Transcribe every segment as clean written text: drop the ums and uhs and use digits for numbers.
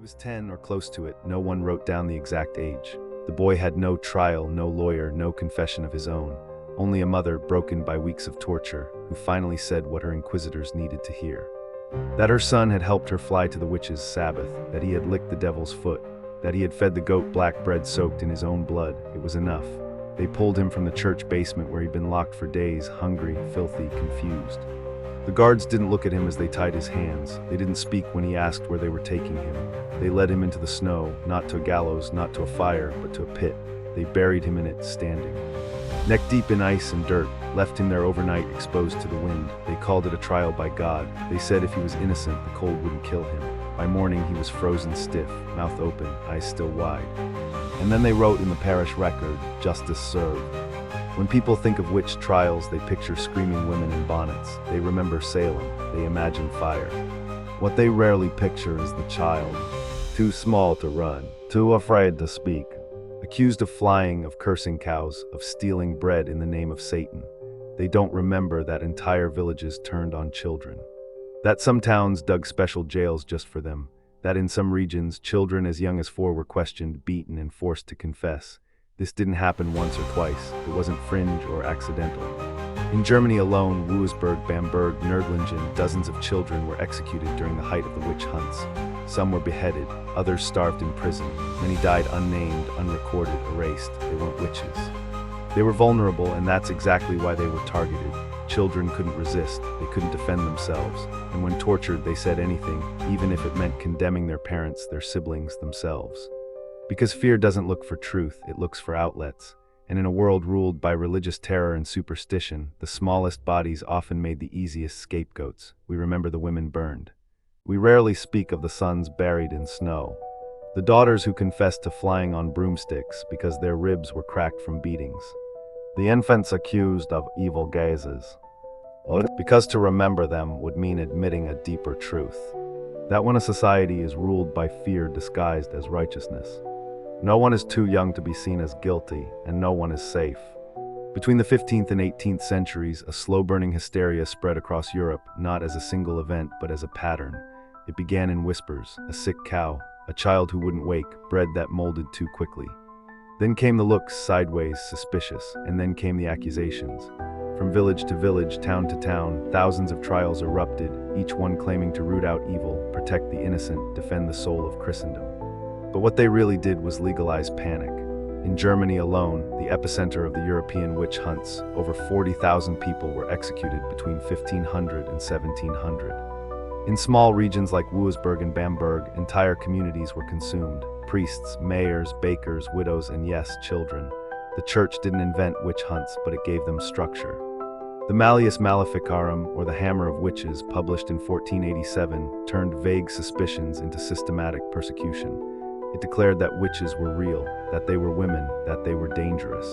was 10 or close to it. No one wrote down the exact age. The boy had no trial, no lawyer, no confession of his own. Only a mother, broken by weeks of torture, who finally said what her inquisitors needed to hear. That her son had helped her fly to the witch's Sabbath, that he had licked the devil's foot, that he had fed the goat black bread soaked in his own blood. It was enough. They pulled him from the church basement where he'd been locked for days, hungry, filthy, confused. The guards didn't look at him as they tied his hands. They didn't speak when he asked where they were taking him. They led him into the snow, not to a gallows, not to a fire, but to a pit. They buried him in it, standing. Neck deep in ice and dirt, left him there overnight, exposed to the wind. They called it a trial by God. They said if he was innocent, the cold wouldn't kill him. By morning, he was frozen stiff, mouth open, eyes still wide. And then they wrote in the parish record, "Justice served." When people think of witch trials, they picture screaming women in bonnets. They remember Salem. They imagine fire. What they rarely picture is the child. Too small to run, too afraid to speak. Accused of flying, of cursing cows, of stealing bread in the name of Satan. They don't remember that entire villages turned on children. That some towns dug special jails just for them. That in some regions, children as young as 4 were questioned, beaten, and forced to confess. This didn't happen once or twice. It wasn't fringe or accidental. In Germany alone, Wurzburg, Bamberg, Nördlingen, dozens of children were executed during the height of the witch hunts. Some were beheaded, others starved in prison. Many died unnamed, unrecorded, erased. They weren't witches. They were vulnerable, and that's exactly why they were targeted. Children couldn't resist, they couldn't defend themselves, and when tortured they said anything, even if it meant condemning their parents, their siblings, themselves. Because fear doesn't look for truth, it looks for outlets. And in a world ruled by religious terror and superstition, the smallest bodies often made the easiest scapegoats. We remember the women burned. We rarely speak of the sons buried in snow. The daughters who confessed to flying on broomsticks because their ribs were cracked from beatings. The infants accused of evil gazes. Because to remember them would mean admitting a deeper truth. That when a society is ruled by fear disguised as righteousness, no one is too young to be seen as guilty, and no one is safe. Between the 15th and 18th centuries, a slow-burning hysteria spread across Europe, not as a single event, but as a pattern. It began in whispers: a sick cow, a child who wouldn't wake, bread that molded too quickly. Then came the looks, sideways, suspicious, and then came the accusations. From village to village, town to town, thousands of trials erupted, each one claiming to root out evil, protect the innocent, defend the soul of Christendom. But what they really did was legalize panic. In Germany alone, the epicenter of the European witch hunts, over 40,000 people were executed between 1500 and 1700. In small regions like Wurzburg and Bamberg, entire communities were consumed. Priests, mayors, bakers, widows, and yes, children. The church didn't invent witch hunts, but it gave them structure. The Malleus Maleficarum, or the Hammer of Witches, published in 1487, turned vague suspicions into systematic persecution. It declared that witches were real, that they were women, that they were dangerous.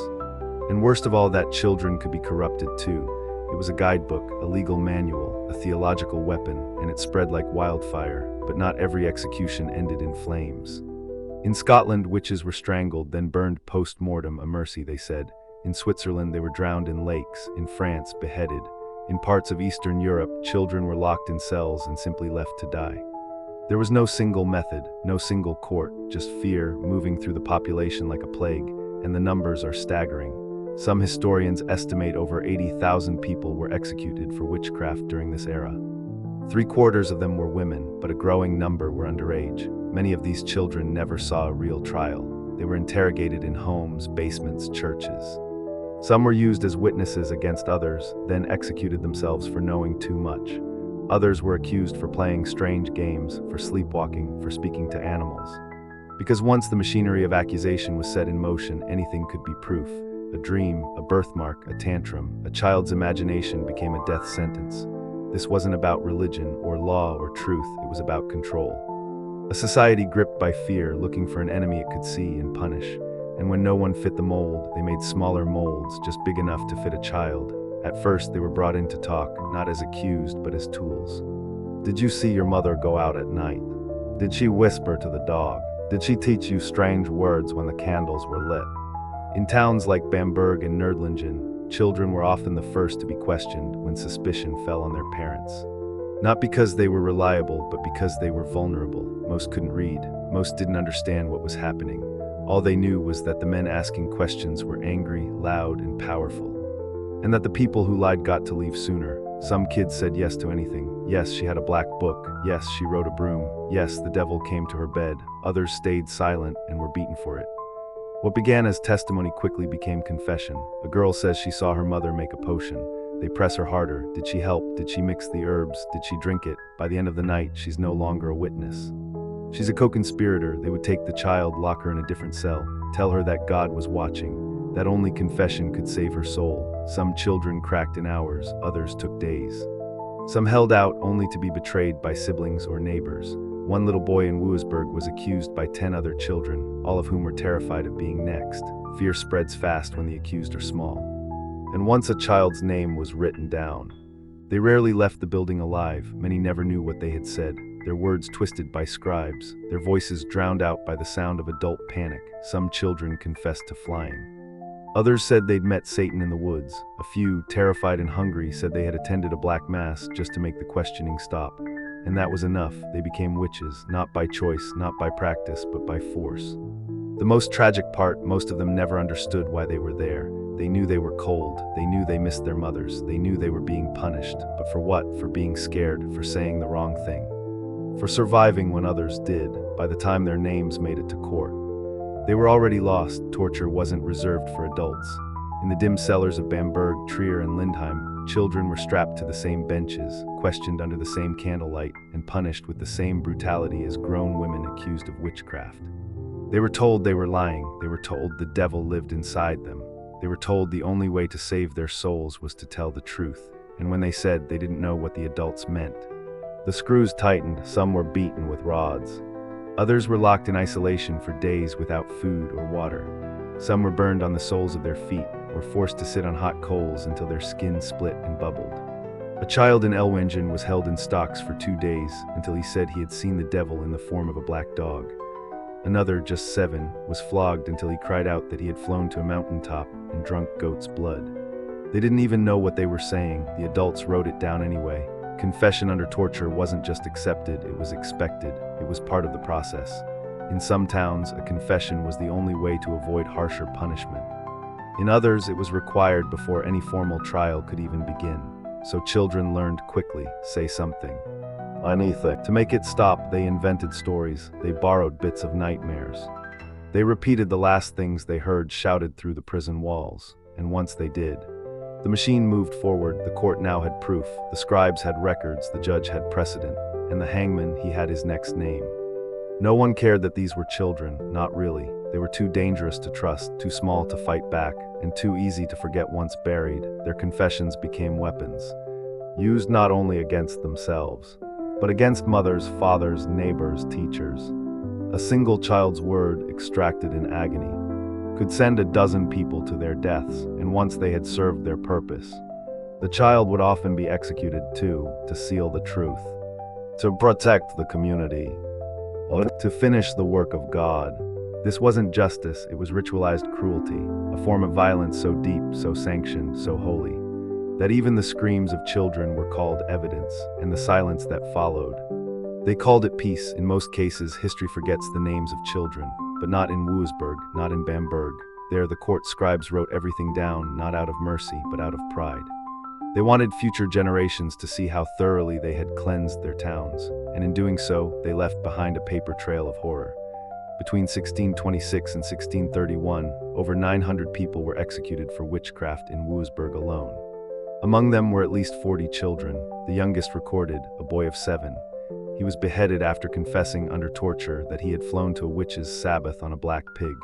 And worst of all, that children could be corrupted too. It was a guidebook, a legal manual, a theological weapon, and it spread like wildfire, but not every execution ended in flames. In Scotland, witches were strangled, then burned post-mortem, a mercy, they said. In Switzerland, they were drowned in lakes. In France, beheaded. In parts of Eastern Europe, children were locked in cells and simply left to die. There was no single method, no single court, just fear moving through the population like a plague, and the numbers are staggering. Some historians estimate over 80,000 people were executed for witchcraft during this era. 3/4 of them were women, but a growing number were underage. Many of these children never saw a real trial. They were interrogated in homes, basements, churches. Some were used as witnesses against others, then executed themselves for knowing too much. Others were accused for playing strange games, for sleepwalking, for speaking to animals. Because once the machinery of accusation was set in motion, anything could be proof. A dream, a birthmark, a tantrum, a child's imagination became a death sentence. This wasn't about religion or law or truth, it was about control. A society gripped by fear, looking for an enemy it could see and punish. And when no one fit the mold, they made smaller molds, just big enough to fit a child. At first, they were brought in to talk, not as accused, but as tools. Did you see your mother go out at night? Did she whisper to the dog? Did she teach you strange words when the candles were lit? In towns like Bamberg and Nördlingen, children were often the first to be questioned when suspicion fell on their parents. Not because they were reliable, but because they were vulnerable. Most couldn't read. Most didn't understand what was happening. All they knew was that the men asking questions were angry, loud, and powerful. And that the people who lied got to leave sooner. Some kids said yes to anything. Yes, she had a black book. Yes, she rode a broom. Yes, the devil came to her bed. Others stayed silent and were beaten for it. What began as testimony quickly became confession. A girl says she saw her mother make a potion. They press her harder. Did she help? Did she mix the herbs? Did she drink it? By the end of the night, she's no longer a witness. She's a co-conspirator. They would take the child, lock her in a different cell, tell her that God was watching, that only confession could save her soul. Some children cracked in hours, others took days. Some held out only to be betrayed by siblings or neighbors. One little boy in Wuisburg was accused by 10 other children, all of whom were terrified of being next. Fear spreads fast when the accused are small. And once a child's name was written down, they rarely left the building alive. Many never knew what they had said, their words twisted by scribes, their voices drowned out by the sound of adult panic. Some children confessed to flying. Others said they'd met Satan in the woods. A few, terrified and hungry, said they had attended a black mass just to make the questioning stop. And that was enough. They became witches, not by choice, not by practice, but by force. The most tragic part, most of them never understood why they were there. They knew they were cold. They knew they missed their mothers. They knew they were being punished. But for what? For being scared, for saying the wrong thing, for surviving when others did. By the time their names made it to court, they were already lost. Torture wasn't reserved for adults. In the dim cellars of Bamberg, Trier, and Lindheim, children were strapped to the same benches, questioned under the same candlelight, and punished with the same brutality as grown women accused of witchcraft. They were told they were lying. They were told the devil lived inside them. They were told the only way to save their souls was to tell the truth. And when they said, they didn't know what the adults meant. The screws tightened. Some were beaten with rods. Others were locked in isolation for days without food or water. Some were burned on the soles of their feet, or forced to sit on hot coals until their skin split and bubbled. A child in Ellwangen was held in stocks for 2 days until he said he had seen the devil in the form of a black dog. Another, just 7, was flogged until he cried out that he had flown to a mountaintop and drunk goat's blood. They didn't even know what they were saying. The adults wrote it down anyway. Confession under torture wasn't just accepted, it was expected. It was part of the process. In some towns, a confession was the only way to avoid harsher punishment. In others, it was required before any formal trial could even begin. So children learned quickly, say something. Anything. To make it stop, they invented stories. They borrowed bits of nightmares. They repeated the last things they heard shouted through the prison walls. And once they did, the machine moved forward. The court now had proof. The scribes had records. The judge had precedent. And the hangman, he had his next name. No one cared that these were children. Not really. They were too dangerous to trust, too small to fight back, and too easy to forget once buried. Their confessions became weapons, used not only against themselves, but against mothers, fathers, neighbors, teachers. A single child's word, extracted in agony, could send a dozen people to their deaths, and once they had served their purpose, the child would often be executed too, to seal the truth, to protect the community, or to finish the work of God. This wasn't justice, it was ritualized cruelty, a form of violence so deep, so sanctioned, so holy, that even the screams of children were called evidence, and the silence that followed. They called it peace. In most cases, history forgets the names of children, but not in Wuisburg, not in Bamberg. There, the court scribes wrote everything down, not out of mercy, but out of pride. They wanted future generations to see how thoroughly they had cleansed their towns, and in doing so, they left behind a paper trail of horror. Between 1626 and 1631, over 900 people were executed for witchcraft in Wuisburg alone. Among them were at least 40 children. The youngest recorded, a boy of 7. He was beheaded after confessing under torture that he had flown to a witch's Sabbath on a black pig.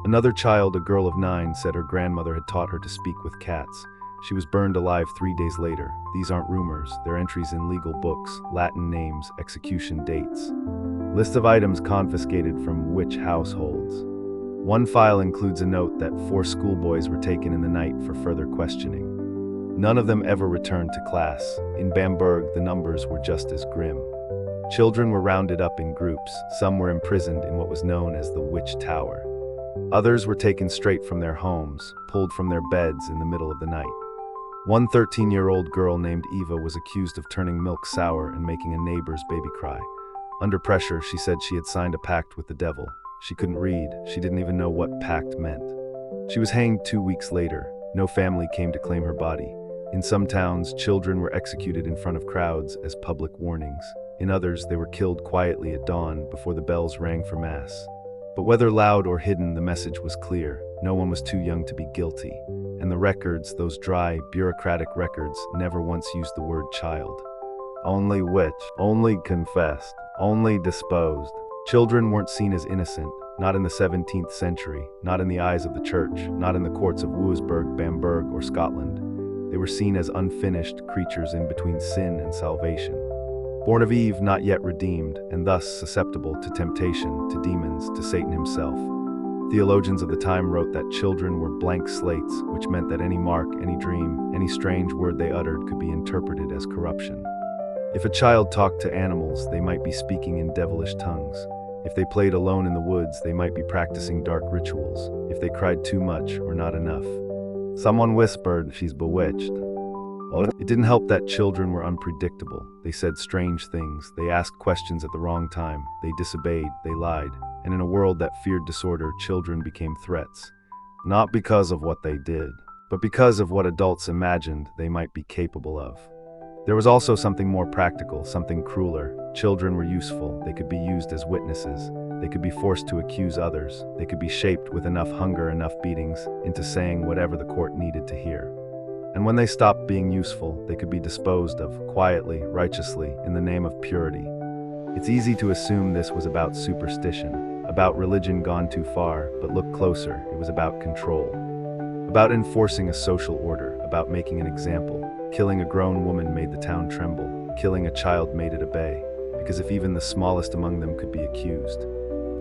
Another child, a girl of 9, said her grandmother had taught her to speak with cats. She was burned alive 3 days later. These aren't rumors, they're entries in legal books, Latin names, execution dates. List of items confiscated from witch households. One file includes a note that 4 schoolboys were taken in the night for further questioning. None of them ever returned to class. In Bamberg, the numbers were just as grim. Children were rounded up in groups. Some were imprisoned in what was known as the Witch Tower. Others were taken straight from their homes, pulled from their beds in the middle of the night. One 13-year-old girl named Eva was accused of turning milk sour and making a neighbor's baby cry. Under pressure, she said she had signed a pact with the devil. She couldn't read. She didn't even know what pact meant. She was hanged 2 weeks later. No family came to claim her body. In some towns, children were executed in front of crowds as public warnings. In others, they were killed quietly at dawn before the bells rang for mass. But whether loud or hidden, the message was clear. No one was too young to be guilty. And the records, those dry, bureaucratic records, never once used the word child. Only witch, only confessed, only disposed. Children weren't seen as innocent, not in the 17th century, not in the eyes of the church, not in the courts of Wurzburg, Bamberg, or Scotland. They were seen as unfinished creatures in between sin and salvation. Born of Eve, not yet redeemed, and thus susceptible to temptation, to demons, to Satan himself. Theologians of the time wrote that children were blank slates, which meant that any mark, any dream, any strange word they uttered could be interpreted as corruption. If a child talked to animals, they might be speaking in devilish tongues. If they played alone in the woods, they might be practicing dark rituals. If they cried too much or not enough. Someone whispered, "She's bewitched." It didn't help that children were unpredictable. They said strange things. They asked questions at the wrong time. They disobeyed. They lied. And in a world that feared disorder, children became threats. Not because of what they did, but because of what adults imagined they might be capable of. There was also something more practical, something crueler. Children were useful. They could be used as witnesses. They could be forced to accuse others. They could be shaped with enough hunger, enough beatings, into saying whatever the court needed to hear. And when they stopped being useful, they could be disposed of, quietly, righteously, in the name of purity. It's easy to assume this was about superstition, about religion gone too far, but look closer, it was about control. About enforcing a social order, about making an example. Killing a grown woman made the town tremble. Killing a child made it obey, because if even the smallest among them could be accused,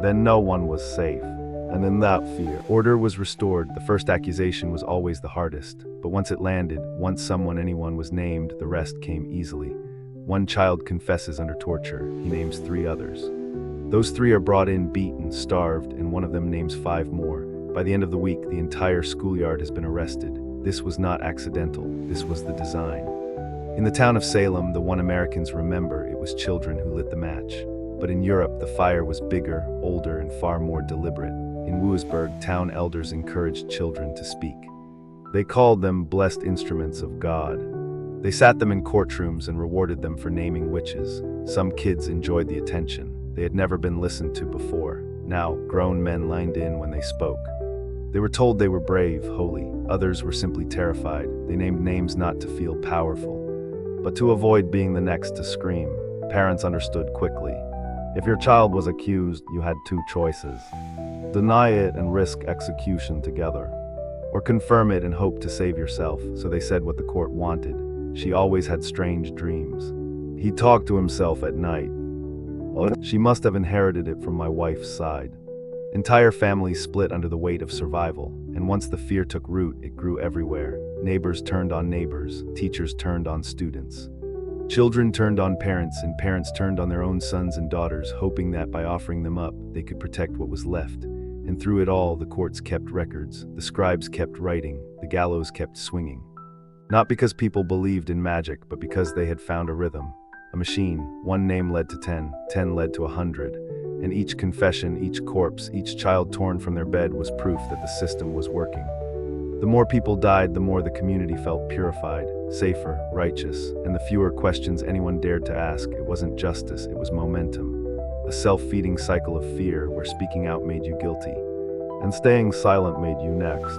then no one was safe. And in that fear, order was restored. The first accusation was always the hardest, but once it landed, once anyone was named, the rest came easily. One child confesses under torture. He names 3 others. Those 3 are brought in beaten, starved, and one of them names 5 more. By the end of the week, the entire schoolyard has been arrested. This was not accidental. This was the design. In the town of Salem, the one Americans remember, it was children who lit the match. But in Europe, the fire was bigger, older, and far more deliberate. In Wurzburg, town elders encouraged children to speak. They called them blessed instruments of God. They sat them in courtrooms and rewarded them for naming witches. Some kids enjoyed the attention. They had never been listened to before. Now, grown men lined in when they spoke. They were told they were brave, holy. Others were simply terrified. They named names not to feel powerful, but to avoid being the next to scream. Parents understood quickly. If your child was accused, you had 2 choices. Deny it and risk execution together, or confirm it and hope to save yourself. So they said what the court wanted. She always had strange dreams. He talked to himself at night. She must have inherited it from my wife's side. Entire families split under the weight of survival, and once the fear took root, it grew everywhere. Neighbors turned on neighbors, teachers turned on students. Children turned on parents, and parents turned on their own sons and daughters, hoping that by offering them up, they could protect what was left. And through it all, the courts kept records, the scribes kept writing, the gallows kept swinging. Not because people believed in magic, but because they had found a rhythm, a machine. 1 name led to 10, 10 led to 100, and each confession, each corpse, each child torn from their bed was proof that the system was working. The more people died, the more the community felt purified, safer, righteous, and the fewer questions anyone dared to ask. It wasn't justice, it was momentum. A self-feeding cycle of fear where speaking out made you guilty, and staying silent made you next.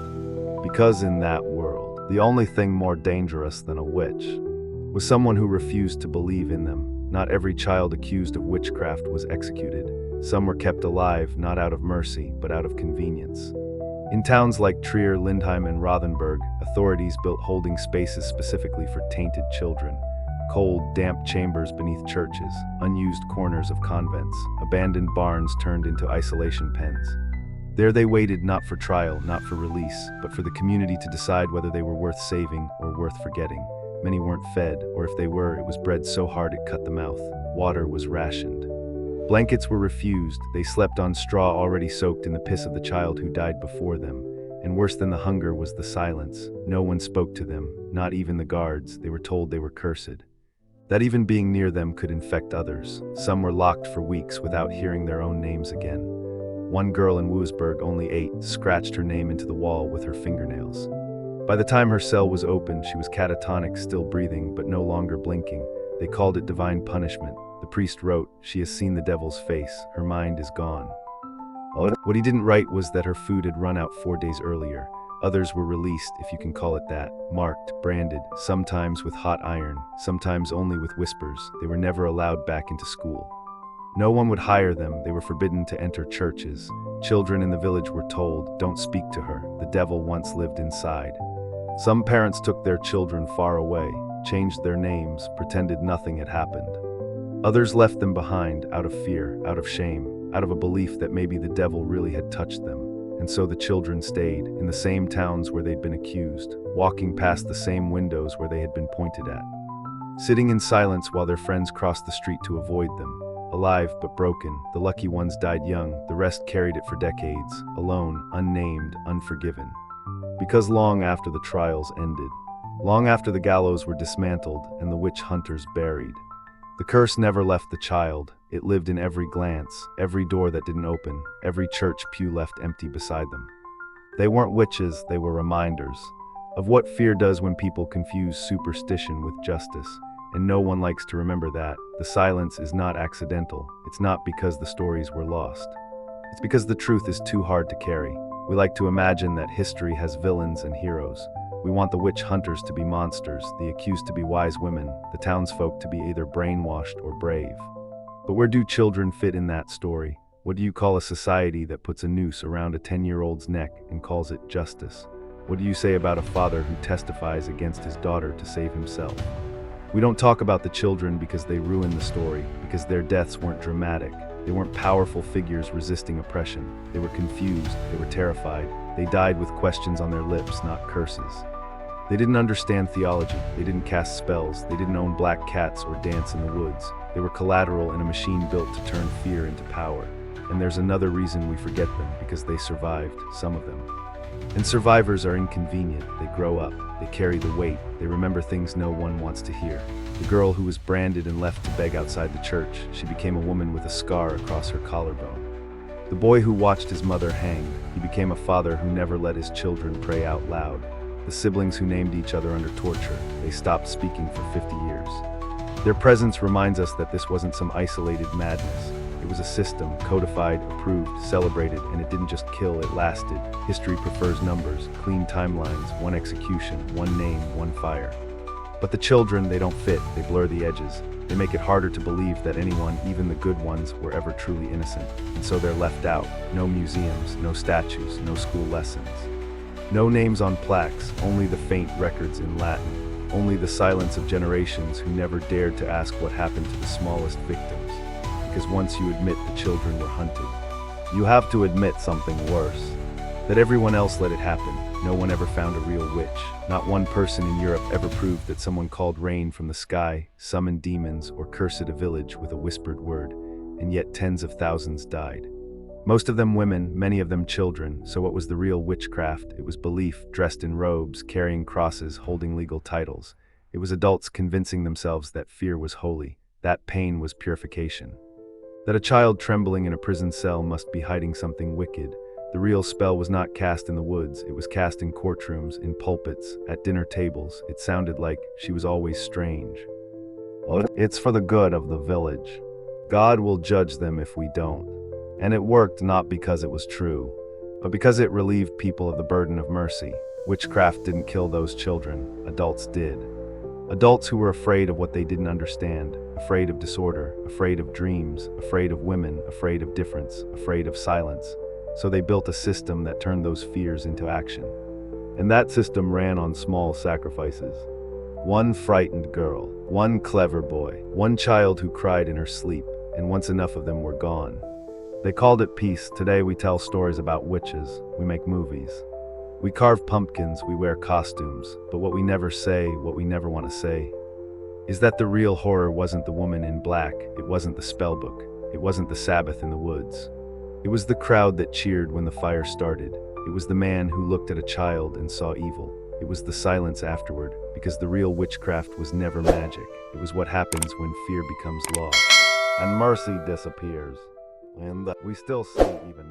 Because in that world, the only thing more dangerous than a witch was someone who refused to believe in them. Not every child accused of witchcraft was executed. Some were kept alive, not out of mercy, but out of convenience. In towns like Trier, Lindheim, and Rothenburg, authorities built holding spaces specifically for tainted children. Cold, damp chambers beneath churches, unused corners of convents, abandoned barns turned into isolation pens. There they waited not for trial, not for release, but for the community to decide whether they were worth saving or worth forgetting. Many weren't fed, or if they were, it was bread so hard it cut the mouth. Water was rationed. Blankets were refused. They slept on straw already soaked in the piss of the child who died before them. And worse than the hunger was the silence. No one spoke to them, not even the guards. They were told they were cursed. that even being near them could infect others. Some were locked for weeks without hearing their own names again. One girl in Wurzburg, only 8, scratched her name into the wall with her fingernails. By the time her cell was opened, she was catatonic, still breathing, but no longer blinking. They called it divine punishment. The priest wrote, "She has seen the devil's face. Her mind is gone." What he didn't write was that her food had run out 4 days earlier. Others were released, if you can call it that, marked, branded, sometimes with hot iron, sometimes only with whispers. They were never allowed back into school. No one would hire them. They were forbidden to enter churches. Children in the village were told, "Don't speak to her. The devil once lived inside." Some parents took their children far away, changed their names, pretended nothing had happened. Others left them behind, out of fear, out of shame, out of a belief that maybe the devil really had touched them. And so the children stayed, in the same towns where they'd been accused, walking past the same windows where they had been pointed at, sitting in silence while their friends crossed the street to avoid them. Alive but broken, the lucky ones died young, the rest carried it for decades, alone, unnamed, unforgiven. Because long after the trials ended, long after the gallows were dismantled and the witch hunters buried, the curse never left the child. It lived in every glance, every door that didn't open, every church pew left empty beside them. They weren't witches, they were reminders of what fear does when people confuse superstition with justice. And no one likes to remember that. The silence is not accidental. It's not because the stories were lost. It's because the truth is too hard to carry. We like to imagine that history has villains and heroes. We want the witch hunters to be monsters, the accused to be wise women, the townsfolk to be either brainwashed or brave. But where do children fit in that story? What do you call a society that puts a noose around a 10-year-old's neck and calls it justice? What do you say about a father who testifies against his daughter to save himself? We don't talk about the children because they ruin the story, because their deaths weren't dramatic. They weren't powerful figures resisting oppression. They were confused, they were terrified. They died with questions on their lips, not curses. They didn't understand theology, they didn't cast spells, they didn't own black cats or dance in the woods. They were collateral in a machine built to turn fear into power. And there's another reason we forget them, because they survived, some of them. And survivors are inconvenient. They grow up, they carry the weight, they remember things no one wants to hear. The girl who was branded and left to beg outside the church, she became a woman with a scar across her collarbone. The boy who watched his mother hanged, he became a father who never let his children pray out loud. The siblings who named each other under torture, they stopped speaking for 50 years. Their presence reminds us that this wasn't some isolated madness. It was a system, codified, approved, celebrated, and it didn't just kill, it lasted. History prefers numbers, clean timelines, one execution, one name, one fire. But the children, they don't fit, they blur the edges. They make it harder to believe that anyone, even the good ones, were ever truly innocent. And so they're left out. No museums, no statues, no school lessons. No names on plaques, only the faint records in Latin. Only the silence of generations who never dared to ask what happened to the smallest victims. Because once you admit the children were hunted, you have to admit something worse. That everyone else let it happen. No one ever found a real witch. Not one person in Europe ever proved that someone called rain from the sky, summoned demons, or cursed a village with a whispered word. And yet tens of thousands died. Most of them women, many of them children. So what was the real witchcraft? It was belief, dressed in robes, carrying crosses, holding legal titles. It was adults convincing themselves that fear was holy, that pain was purification. That a child trembling in a prison cell must be hiding something wicked. The real spell was not cast in the woods, it was cast in courtrooms, in pulpits, at dinner tables. It sounded like she was always strange. It's for the good of the village. God will judge them if we don't. And it worked not because it was true, but because it relieved people of the burden of mercy. Witchcraft didn't kill those children, adults did. Adults who were afraid of what they didn't understand, afraid of disorder, afraid of dreams, afraid of women, afraid of difference, afraid of silence. So they built a system that turned those fears into action. And that system ran on small sacrifices. One frightened girl, one clever boy, one child who cried in her sleep, and once enough of them were gone. They called it peace. Today we tell stories about witches, we make movies. We carve pumpkins, we wear costumes, but what we never say, what we never want to say, is that the real horror wasn't the woman in black, it wasn't the spell book, it wasn't the Sabbath in the woods. It was the crowd that cheered when the fire started. It was the man who looked at a child and saw evil. It was the silence afterward, because the real witchcraft was never magic. It was what happens when fear becomes law. And mercy disappears. And we still see even